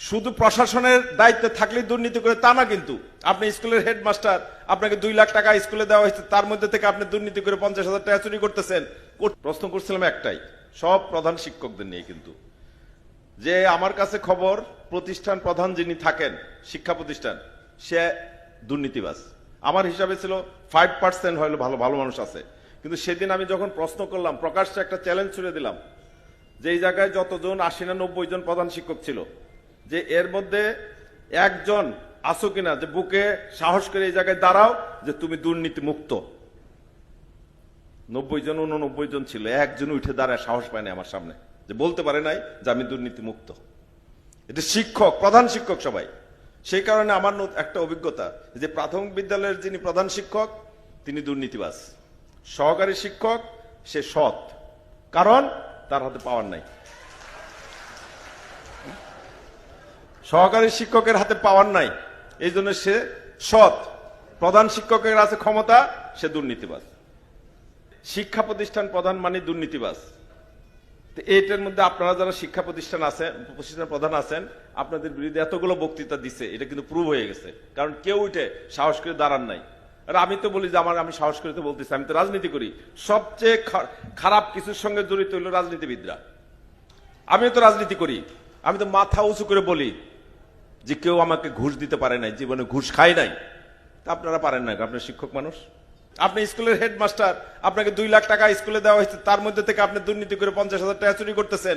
শুধু প্রশাসনের দায়িত্বে থাকলে দুর্নীতি করে তা না, কিন্তু আপনি স্কুলের হেডমাস্টার, আপনাকে 2 লাখ টাকা স্কুলে দেওয়া হয়েছে, তার মধ্যে থেকে আপনি দুর্নীতি করে 50,000 টাকা চুরি করতেছেন। প্রশ্ন করছিলাম একটাই, সব প্রধান শিক্ষকদের নিয়ে, কিন্তু যে আমার কাছে খবর প্রতিষ্ঠান প্রধান যিনি থাকেন শিক্ষা প্রতিষ্ঠান, সে দুর্নীতিবাজ। আমার হিসাবে ছিল 5% হয়তো ভালো ভালো মানুষ আছে, কিন্তু সেদিন আমি যখন প্রশ্ন করলাম, প্রকাশ্যে একটা চ্যালেঞ্জ ছুড়ে দিলাম, যে এই জায়গায় যতজন 80 না 90 জন প্রধান শিক্ষক ছিল, যে এর মধ্যে একজন আসো কিনা যে বুকে সাহস করে এই জায়গায় দাঁড়াও যে তুমি দুর্নীতি মুক্ত। 90 জন 89 জন ছিল, একজন উঠে দাঁড়ায় সাহস পায় না আমার সামনে, যে বলতে পারে নাই যে আমি দুর্নীতি মুক্ত। এটা শিক্ষক, প্রধান শিক্ষক সবাই। সেই কারণে আমার একটা অভিজ্ঞতা, যে প্রাথমিক বিদ্যালয়ের যিনি প্রধান শিক্ষক তিনি দুর্নীতিবাজ, সহকারী শিক্ষক সে সৎ, কারণ তার হাতে পাওয়ার নাই। সহকারী শিক্ষকের হাতে পাওয়ার নাই, এই জন্য সে সৎ। প্রধান শিক্ষকের আছে ক্ষমতা, সে দুর্নীতিবাজ। শিক্ষা প্রতিষ্ঠান প্রধান মানে দুর্নীতিবাজ। এইটার মধ্যে আপনারা যারা শিক্ষা প্রতিষ্ঠান প্রধান আছেন, আপনাদের বিরুদ্ধে এতগুলো বক্তৃতা দিছে, এটা কিন্তু প্রুভ হয়ে গেছে, কারণ কেউ উঠে সাহস করে দাঁড়ান নাই। আর আমি তো বলি যে আমি সাহস করে তো বলতেছি, আমি তো রাজনীতি করি, সবচেয়ে খারাপ কিছুর সঙ্গে জড়িত হইল রাজনীতিবিদরা। আমিও তো রাজনীতি করি, আমি তো মাথা উঁচু করে বলি যে কেউ আমাকে ঘুষ দিতে পারে নাই, জীবনে ঘুষ খাই নাই। তা আপনারা পারেন না, আপনার শিক্ষক মানুষ। আপনি স্কুলের হেডমাস্টার, আপনাকে 2 লাখ টাকা স্কুলে দেওয়া হয়েছে, তার মধ্যে থেকে আপনি দুর্নীতি করে 50,000 টাকা চুরি করতেছেন।